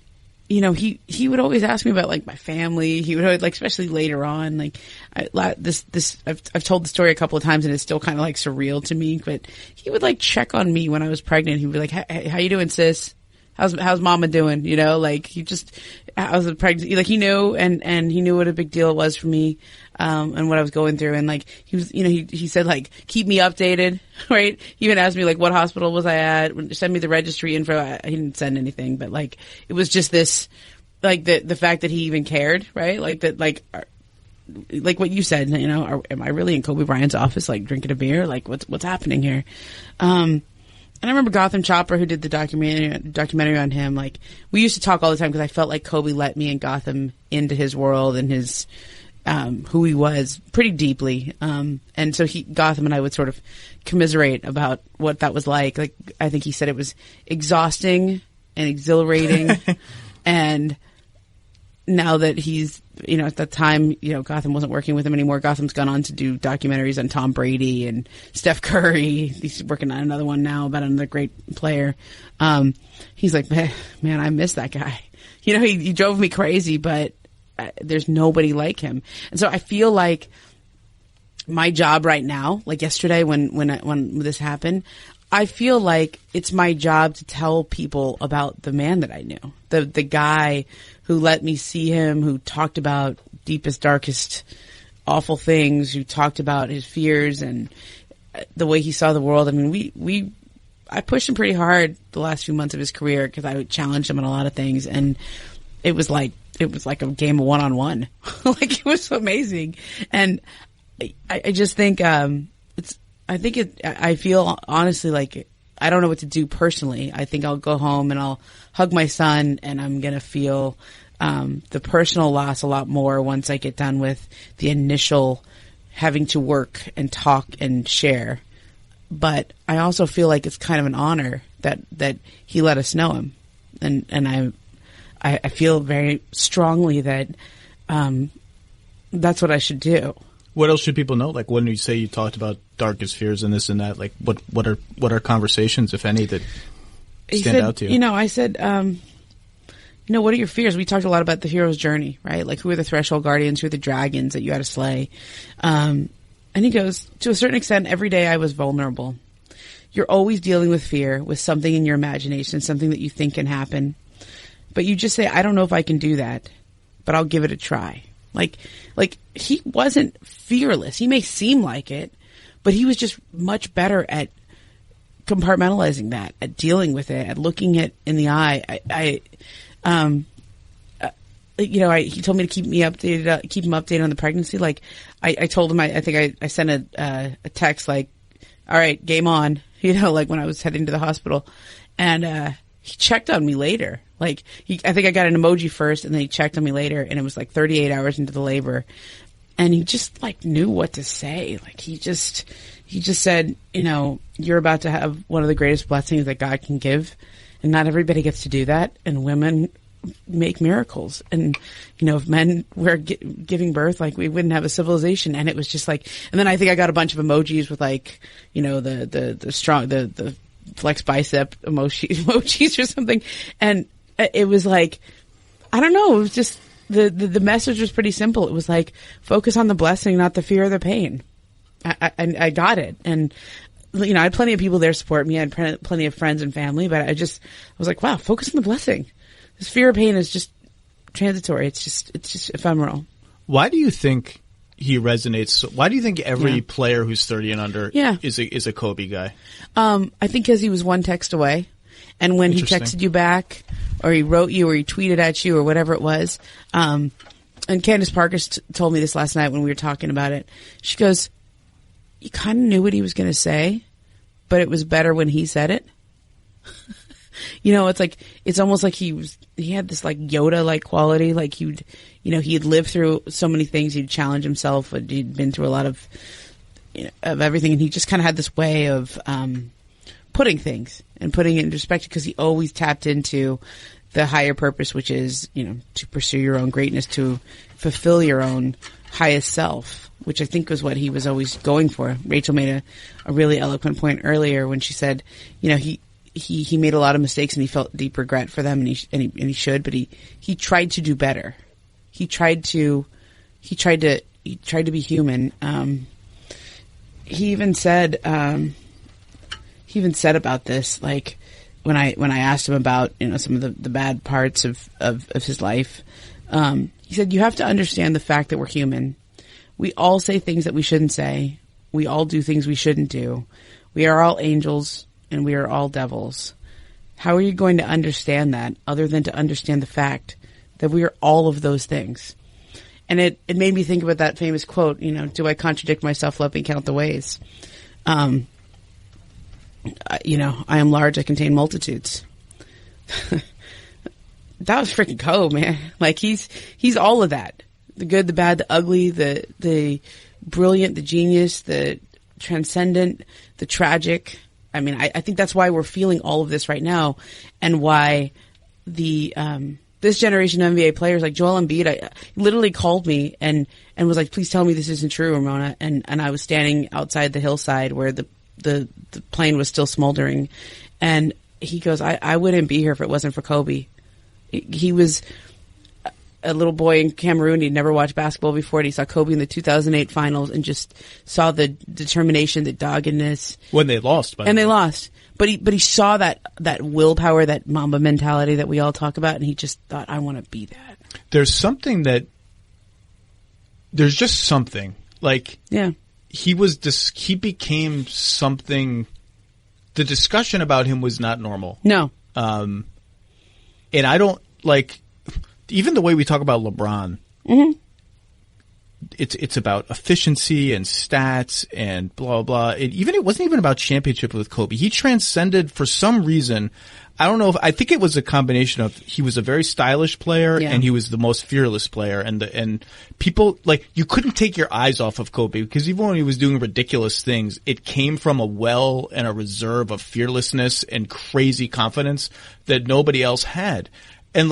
Speaker 4: you know, he would always ask me about like my family. He would always, like, especially later on, like I've told the story a couple of times and it's still kind of like surreal to me, but he would like check on me when I was pregnant. He would be like, hey, how you doing, sis? How's mama doing? You know, like I was pregnant. Like he knew and he knew what a big deal it was for me, and what I was going through. And like he was, you know, he said like, keep me updated, right? He even asked me like, what hospital was I at? Send me the registry info. He didn't send anything, but like, it was just this, like the fact that he even cared, right? Like that, like what you said, you know, am I really in Kobe Bryant's office, like drinking a beer? Like what's happening here? And I remember Gotham Chopper, who did the documentary on him. Like, we used to talk all the time because I felt like Kobe let me and Gotham into his world and his who he was pretty deeply. And so Gotham and I would sort of commiserate about what that was like. Like, I think he said it was exhausting and exhilarating. And now that he's, at that time, Gotham wasn't working with him anymore. Gotham's gone on to do documentaries on Tom Brady and Steph Curry. He's working on another one now about another great player. He's like, man, I miss that guy. He drove me crazy, but there's nobody like him. And so I feel like my job right now, like yesterday when this happened, I feel like it's my job to tell people about the man that I knew, the guy who let me see him, who talked about deepest, darkest, awful things, who talked about his fears and the way he saw the world. I mean, I pushed him pretty hard the last few months of his career because I challenged him on a lot of things, and it was like a game of one-on-one. Like, it was amazing. And I just think, I feel honestly like I don't know what to do personally. I think I'll go home and I'll hug my son, and I'm going to feel the personal loss a lot more once I get done with the initial having to work and talk and share. But I also feel like it's kind of an honor that he let us know him. And I feel very strongly that that's what I should do.
Speaker 2: What else should people know? Like, when you say you talked about darkest fears and this and that, like what are conversations, if any, that stand out to you?
Speaker 4: I said, what are your fears? We talked a lot about the hero's journey, right? Like, who are the threshold guardians? Who are the dragons that you had to slay? And he goes, to a certain extent, every day I was vulnerable. You're always dealing with fear, with something in your imagination, something that you think can happen. But you just say, I don't know if I can do that, but I'll give it a try. Like he wasn't fearless. He may seem like it, but he was just much better at compartmentalizing that, at dealing with it, at looking it in the eye. He told me to keep him updated on the pregnancy. Like, I told him, I think I sent a text like, all right, game on, like when I was heading to the hospital, and, he checked on me later. Like, I think I got an emoji first, and then he checked on me later, and it was like 38 hours into the labor. And he just like knew what to say. Like, he just said, you're about to have one of the greatest blessings that God can give. And not everybody gets to do that. And women make miracles. And, if men were giving birth, like, we wouldn't have a civilization. And it was just like, and then I think I got a bunch of emojis with like, the flex bicep emojis or something. And it was like, I don't know. It was just, the message was pretty simple. It was like, focus on the blessing, not the fear or the pain. I got it. And, I had plenty of people there support me. I had plenty of friends and family, but I was like, wow, focus on the blessing. This fear or pain is just transitory. It's just ephemeral.
Speaker 2: Why do you think he resonates? Why do you think every player who's 30 and under is a Kobe guy?
Speaker 4: I think because he was one text away. And when he texted you back, or he wrote you, or he tweeted at you, or whatever it was, and Candace Parker told me this last night when we were talking about it. She goes, you kind of knew what he was going to say, but it was better when he said it. It's like, it's almost like he had this like Yoda-like quality. Like he had lived through so many things. He'd challenge himself. He'd been through a lot of everything. And he just kind of had this way of, putting things and putting it in perspective, because he always tapped into the higher purpose, which is, to pursue your own greatness, to fulfill your own highest self, which I think was what he was always going for. Rachel made a really eloquent point earlier when she said, he made a lot of mistakes and he felt deep regret for them, and he should, but he tried to do better. He tried to be human. He even said about this, like, when I asked him about, some of the bad parts of his life, he said, you have to understand the fact that we're human. We all say things that we shouldn't say. We all do things we shouldn't do. We are all angels and we are all devils. How are you going to understand that other than to understand the fact that we are all of those things? And it made me think about that famous quote, do I contradict myself? Let me count the ways. I am large, I contain multitudes. That was freaking Kobe, man. Like he's all of that. The good, the bad, the ugly, the brilliant, the genius, the transcendent, the tragic. I mean, I think that's why we're feeling all of this right now, and why the this generation of NBA players like Joel Embiid literally called me and was like, "Please tell me this isn't true, Ramona." And I was standing outside the hillside where the plane was still smoldering, and he goes, "I wouldn't be here if it wasn't for Kobe." He was a little boy in Cameroon. He'd never watched basketball before. And he saw Kobe in the 2008 finals and just saw the determination, the doggedness.
Speaker 2: When they lost.
Speaker 4: They lost. But he saw that willpower, that Mamba mentality that we all talk about. And he just thought, I want to be that.
Speaker 2: There's just something. Like,
Speaker 4: yeah.
Speaker 2: He became something. The discussion about him was not normal.
Speaker 4: No.
Speaker 2: And I don't like even the way we talk about LeBron.
Speaker 4: Mm-hmm.
Speaker 2: It's about efficiency and stats and blah blah. It wasn't even about championship with Kobe. He transcended for some reason. I think it was a combination of he was a very stylish player and he was the most fearless player, and people you couldn't take your eyes off of Kobe because even when he was doing ridiculous things, it came from a well and a reserve of fearlessness and crazy confidence that nobody else had, and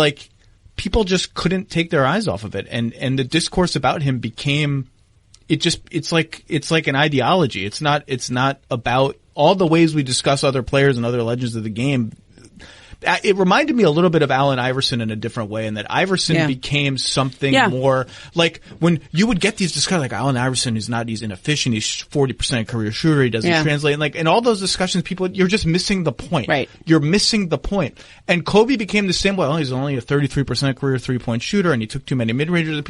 Speaker 2: people just couldn't take their eyes off of it, and the discourse about him became it's like an ideology. It's not about all the ways we discuss other players and other legends of the game. It reminded me a little bit of Allen Iverson in a different way, in that Iverson became something more like when you would get these discussions like Allen Iverson he's inefficient, he's 40% career shooter, he doesn't translate, and in all those discussions you're just missing the point.
Speaker 4: Right.
Speaker 2: You're missing the point. And Kobe became the same way. Oh, he's only a 33% career 3-point shooter and he took too many mid-rangers.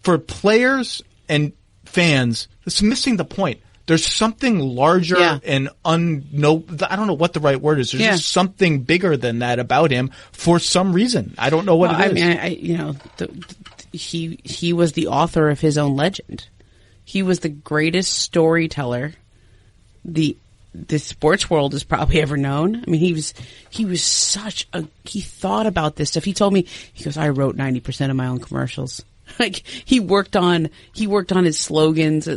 Speaker 2: For players and fans, it's missing the point. There's something larger and I don't know what the right word is. There's just something bigger than that about him for some reason. I don't know what it is.
Speaker 4: He was the author of his own legend. He was the greatest storyteller the sports world has probably ever known. I mean, he thought about this stuff. He told me, he goes, I wrote 90% of my own commercials. He worked on his slogans.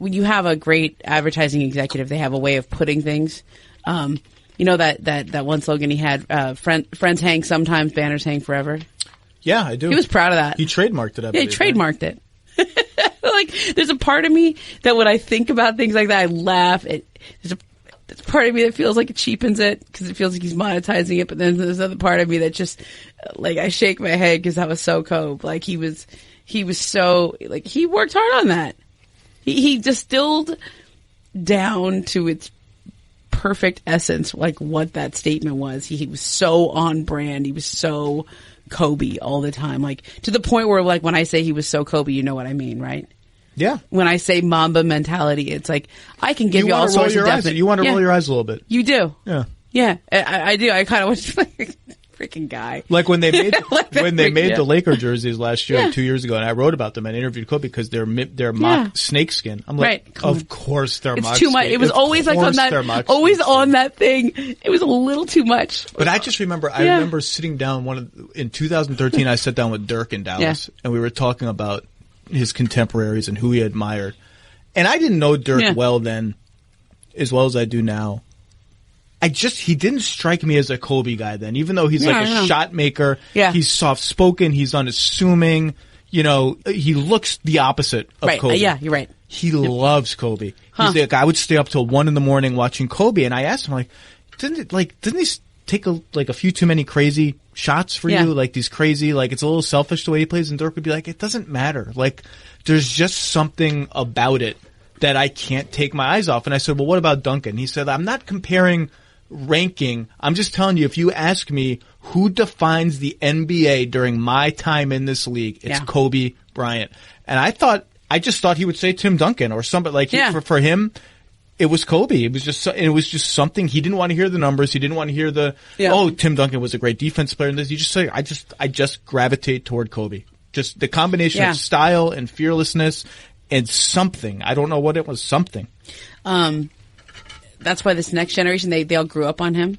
Speaker 4: When you have a great advertising executive, they have a way of putting things. That one slogan he had, friends hang sometimes, banners hang forever.
Speaker 2: Yeah, I do.
Speaker 4: He was proud of that.
Speaker 2: He trademarked it, I believe.
Speaker 4: Yeah, he trademarked it. There's a part of me that when I think about things like that, I laugh. There's a part of me that feels like it cheapens it because it feels like he's monetizing it. But then there's another part of me that just, I shake my head because that was so Kobe. He was so, he worked hard on that. He distilled down to its perfect essence, what that statement was. He was so on brand. He was so Kobe all the time, to the point where, when I say he was so Kobe, you know what I mean, right?
Speaker 2: Yeah.
Speaker 4: When I say Mamba mentality, it's I can give you all sorts of definite.
Speaker 2: You want to roll your eyes a little bit.
Speaker 4: You do.
Speaker 2: Yeah.
Speaker 4: Yeah, I do. I kind of was freaking guy.
Speaker 2: When they made the Laker jerseys last year, 2 years ago, and I wrote about them and interviewed Kobe because they're mock snakeskin. I'm like, of course they're mock. It's
Speaker 4: too much. It was always on that thing. It was a little too much.
Speaker 2: But I just remember, I remember sitting down in 2013. I sat down with Dirk in Dallas, and we were talking about his contemporaries and who he admired. And I didn't know Dirk well then, as well as I do now. He didn't strike me as a Kobe guy then, even though he's a shot maker. Yeah. He's soft spoken. He's unassuming. He looks the opposite of Kobe.
Speaker 4: Yeah, you're right.
Speaker 2: He loves Kobe. He's like, I would stay up till 1 a.m. watching Kobe. And I asked him, didn't he take a few too many crazy shots for you? These crazy, it's a little selfish the way he plays. And Dirk would be like, it doesn't matter. There's just something about it that I can't take my eyes off. And I said, well, what about Duncan? He said, I'm not comparing ranking. I'm just telling you, if you ask me who defines the NBA during my time in this league, it's Kobe Bryant. And I just thought he would say Tim Duncan or somebody for him. It was Kobe. It was just something. He didn't want to hear the numbers. He didn't want to hear Tim Duncan was a great defense player. And this, you just say, I just gravitate toward Kobe. Just the combination of style and fearlessness and something. I don't know what it was. Something.
Speaker 4: that's why this next generation, they all grew up on him.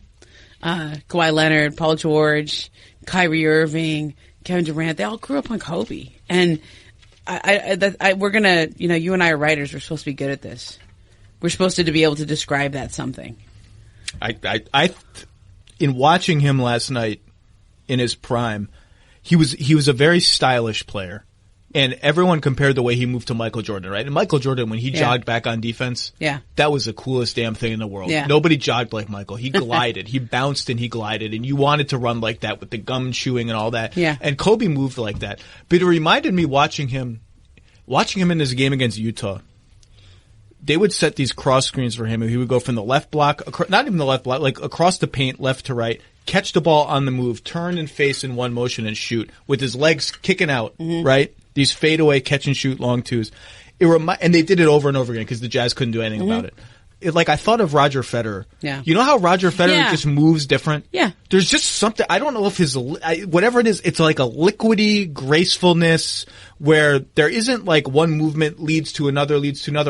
Speaker 4: Kawhi Leonard, Paul George, Kyrie Irving, Kevin Durant, they all grew up on Kobe. And we're gonna, you and I are writers. We're supposed to be good at this. We're supposed to be able to describe that something.
Speaker 2: In watching him last night in his prime, he was a very stylish player. And everyone compared the way he moved to Michael Jordan, right? And Michael Jordan, when he jogged back on defense, that was the coolest damn thing in the world. Yeah. Nobody jogged like Michael. He glided. He bounced and he glided. And you wanted to run like that with the gum chewing and all that.
Speaker 4: Yeah.
Speaker 2: And Kobe moved like that. But it reminded me watching him in his game against Utah. They would set these cross screens for him, and he would go from the left block, not even the left block, like across the paint, left to right, catch the ball on the move, turn and face in one motion and shoot with his legs kicking out, right? These fadeaway catch and shoot long twos. And they did it over and over again because the Jazz couldn't do anything about it. I thought of Roger Federer.
Speaker 4: Yeah.
Speaker 2: You know how Roger Federer just moves different?
Speaker 4: Yeah.
Speaker 2: There's just something, I don't know if whatever it is, it's like a liquidy gracefulness where there isn't like one movement leads to another.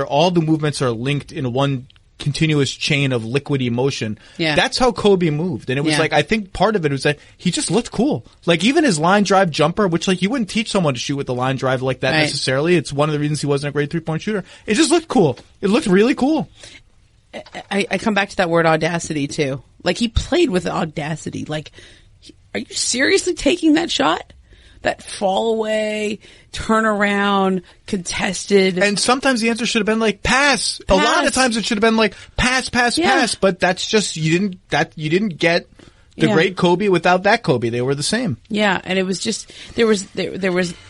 Speaker 2: All the movements are linked in one continuous chain of liquidy motion.
Speaker 4: Yeah.
Speaker 2: That's how Kobe moved. And it was I think part of it was that he just looked cool. Like even his line drive jumper, which you wouldn't teach someone to shoot with the line drive like that necessarily. It's one of the reasons he wasn't a great 3-point shooter. It just looked cool. It looked really cool.
Speaker 4: I come back to that word audacity too. Like he played with audacity. Like, are you seriously taking that shot? That fall away, turn around, contested.
Speaker 2: And sometimes the answer should have been like pass. A lot of times it should have been like pass. But that's just, you didn't get the great Kobe without that Kobe. They were the same.
Speaker 4: Yeah. And it was just, there was,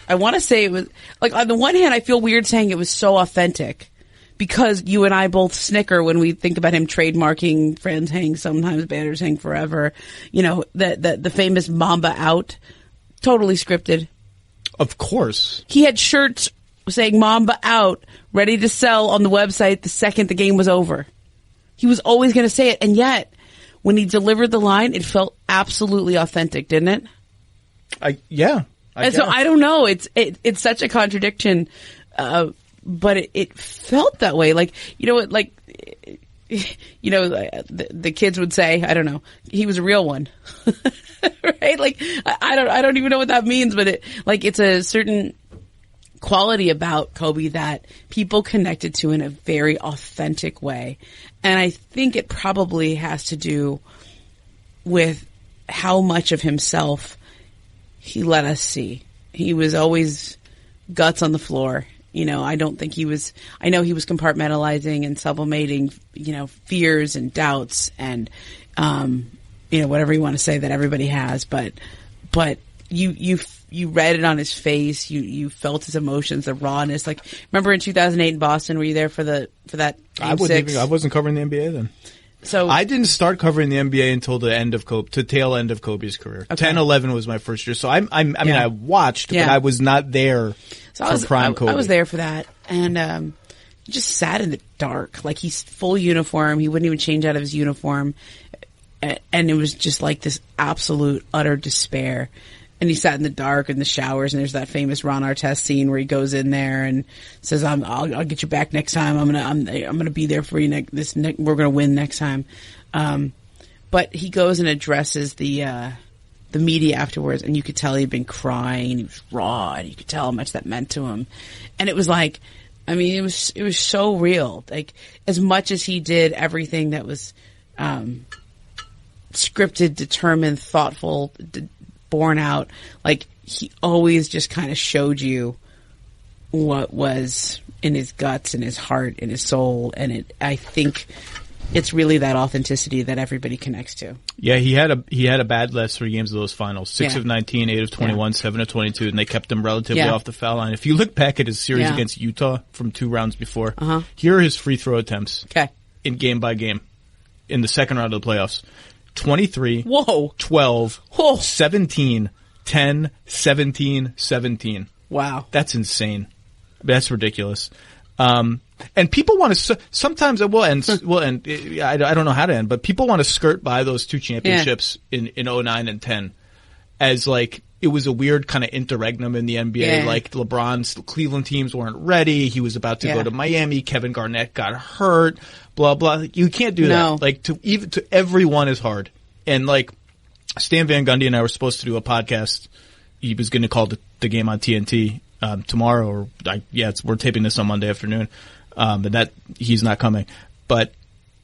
Speaker 4: I want to say it was like, on the one hand, I feel weird saying it was so authentic. Because you and I both snicker when we think about him trademarking "friends hang sometimes, batters hang forever." The famous Mamba out, totally scripted.
Speaker 2: Of course.
Speaker 4: He had shirts saying Mamba out, ready to sell on the website the second the game was over. He was always going to say it, and yet when he delivered the line, it felt absolutely authentic, didn't it?
Speaker 2: I guess.
Speaker 4: So I don't know. It's such a contradiction. But it felt that way. Like, the kids would say, I don't know, he was a real one. Right? Like, I don't even know what that means, but it's a certain quality about Kobe that people connected to in a very authentic way. And I think it probably has to do with how much of himself he let us see. He was always guts on the floor. I don't think I know he was compartmentalizing and sublimating, fears and doubts and, whatever you want to say that everybody has. But you read it on his face. You felt his emotions, the rawness. Like, remember in 2008 in Boston, were you there for that game?
Speaker 2: I wasn't covering the NBA then.
Speaker 4: So
Speaker 2: I didn't start covering the NBA until the tail end of Kobe's career. Okay. 10-11 was my first year. So I watched, but I was not there for prime Kobe.
Speaker 4: I was there for that. And, he just sat in the dark. Like, he's full uniform. He wouldn't even change out of his uniform. And it was just like this absolute, utter despair. And he sat in the dark in the showers, and there's that famous Ron Artest scene where he goes in there and says, "I'll get you back next time. I'm gonna be there for you. We're gonna win next time." But he goes and addresses the media afterwards, and you could tell he'd been crying. He was raw, and you could tell how much that meant to him. And it was like, it was so real. Like, as much as he did everything that was scripted, determined, thoughtful, born out, like, he always just kind of showed you what was in his guts, in his heart, in his soul. And I think it's really that authenticity that everybody connects to.
Speaker 2: Yeah, he had a bad last 3 games of those finals. 6 of 19, 8 of 21, 7 of 22, and they kept him relatively off the foul line. If you look back at his series against Utah from 2 rounds before, here are his free throw attempts in game by game in the second round of the playoffs. 23, 12, 17, 10, 17, 17.
Speaker 4: Wow.
Speaker 2: That's insane. That's ridiculous. And people want to, sometimes it will end, I don't know how to end, but people want to skirt by those 2 championships in 09 and 10 as like it was a weird kind of interregnum in the NBA.
Speaker 4: Yeah.
Speaker 2: Like LeBron's Cleveland teams weren't ready. He was about to go to Miami. Kevin Garnett got hurt. Blah blah. You can't do that. Like to everyone is hard. And like Stan Van Gundy and I were supposed to do a podcast. He was going to call the game on TNT tomorrow. Or we're taping this on Monday afternoon. And that he's not coming. But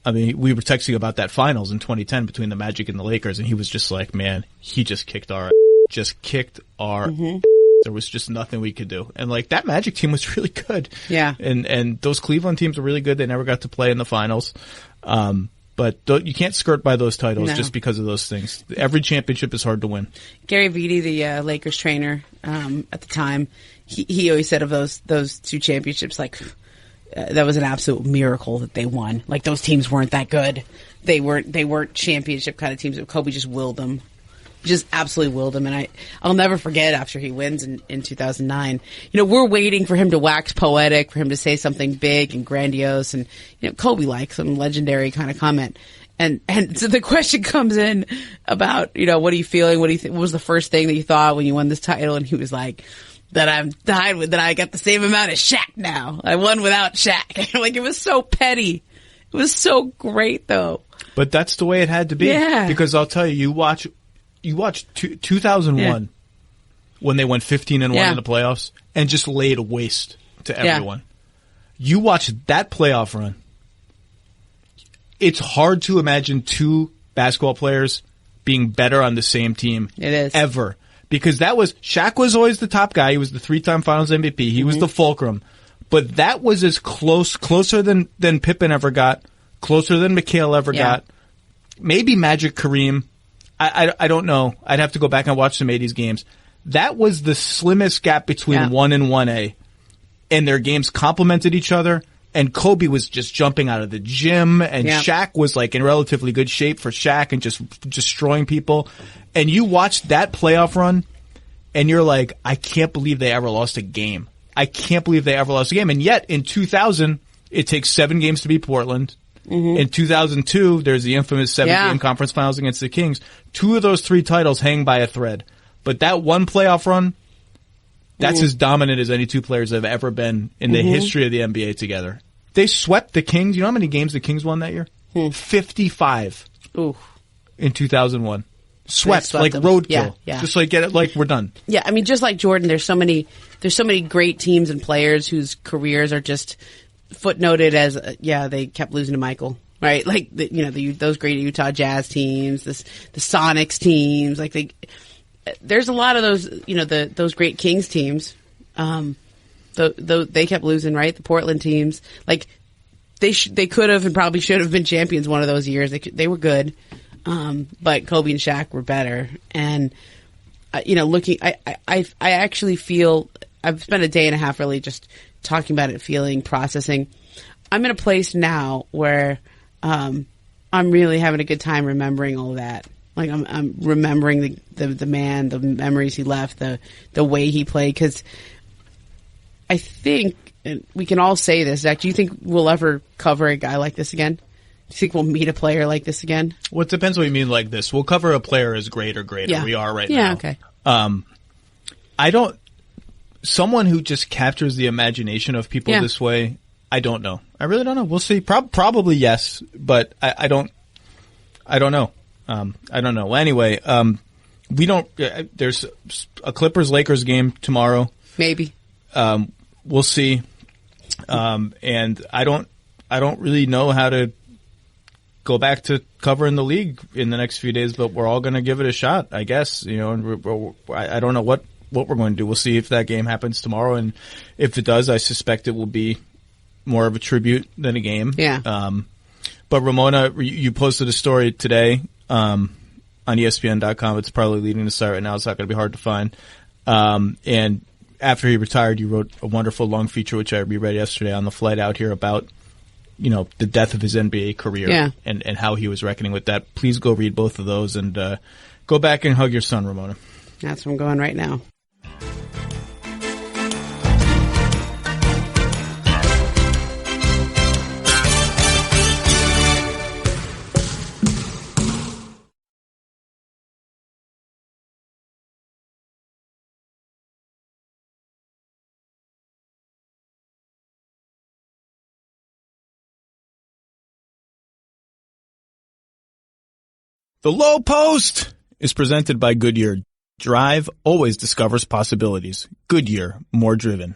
Speaker 2: I mean, we were texting about that finals in 2010 between the Magic and the Lakers, and he was just like, "Man, he just kicked our." There was just nothing we could do. And like that Magic team was really good.
Speaker 4: Yeah.
Speaker 2: And those Cleveland teams were really good. They never got to play in the finals. But you can't skirt by those titles just because of those things. Every championship is hard to win.
Speaker 4: Gary Vitti, the Lakers trainer, at the time, he always said of those two championships, like, that was an absolute miracle that they won. Like those teams weren't that good. They weren't championship kind of teams. Kobe just willed them. Just absolutely willed him, and I'll never forget after he wins in 2009. You know, we're waiting for him to wax poetic, for him to say something big and grandiose, and you know, Kobe likes some legendary kind of comment. And so the question comes in about, you know, what are you feeling? What was the first thing that you thought when you won this title? And he was like, that I got the same amount as Shaq now. I won without Shaq. Like, it was so petty. It was so great though.
Speaker 2: But that's the way it had to be.
Speaker 4: Yeah.
Speaker 2: Because I'll tell you, you watched 2001 when they went 15-1 in the playoffs and just laid waste to everyone. You watch that playoff run. It's hard to imagine two basketball players being better on the same team.
Speaker 4: It is.
Speaker 2: Ever. Because Shaq was always the top guy. He was the 3-time Finals MVP. He was the fulcrum. But that was as closer than Pippen ever got, closer than McHale ever got. Maybe Magic Kareem. I don't know. I'd have to go back and watch some 80s games. That was the slimmest gap between 1 and 1A. And their games complemented each other. And Kobe was just jumping out of the gym. And Shaq was like in relatively good shape for Shaq and just destroying people. And you watch that playoff run and you're like, I can't believe they ever lost a game. I can't believe they ever lost a game. And yet in 2000, it takes 7 games to beat Portland. Mm-hmm. In 2002, there's the infamous 7-game conference finals against the Kings. 2 of those 3 titles hang by a thread. But that one playoff run, that's as dominant as any 2 players have ever been in the history of the NBA together. They swept the Kings. You know how many games the Kings won that year? 55.
Speaker 4: Ooh.
Speaker 2: In 2001. Swept like
Speaker 4: them.
Speaker 2: roadkill.
Speaker 4: Yeah.
Speaker 2: Just like we're done.
Speaker 4: Yeah, I mean, just like Jordan, there's so many great teams and players whose careers are just footnoted as they kept losing to Michael, right? Like those great Utah Jazz teams, the Sonics teams, like there's a lot of those, those great Kings teams. They kept losing, right? The Portland teams, like they could have and probably should have been champions one of those years. They were good, but Kobe and Shaq were better. And looking, I actually feel I've spent a day and a half really just talking about it, feeling, processing. I'm in a place now where I'm really having a good time remembering all of that. Like I'm remembering the man, the memories he left, the way he played. Because I think, and we can all say this, Zach, do you think we'll ever cover a guy like this again? Do you think we'll meet a player like this again?
Speaker 2: Well, it depends what you mean like this. We'll cover a player as great or greater.
Speaker 4: Yeah.
Speaker 2: We are right now.
Speaker 4: Yeah, okay. Someone who just captures the imagination of people this way, I don't know. I really don't know. We'll see. Probably yes, but I don't know. I don't know. Well, anyway, we don't. There's a Clippers-Lakers game tomorrow. Maybe.
Speaker 2: We'll see. And I don't really know how to go back to covering the league in the next few days, but we're all going to give it a shot, I guess. And I don't know what we're going to do. We'll see if that game happens tomorrow, and if it does, I suspect it will be more of a tribute than a game.
Speaker 4: Yeah.
Speaker 2: But Ramona, you posted a story today on ESPN.com. It's probably leading the site right now. It's not going to be hard to find. And after he retired, you wrote a wonderful long feature, which I reread yesterday on the flight out here about, the death of his NBA career and how he was reckoning with that. Please go read both of those and go back and hug your son, Ramona.
Speaker 4: That's where I'm going right now.
Speaker 2: The Lowe Post is presented by Goodyear. Drive always discovers possibilities. Goodyear, more driven.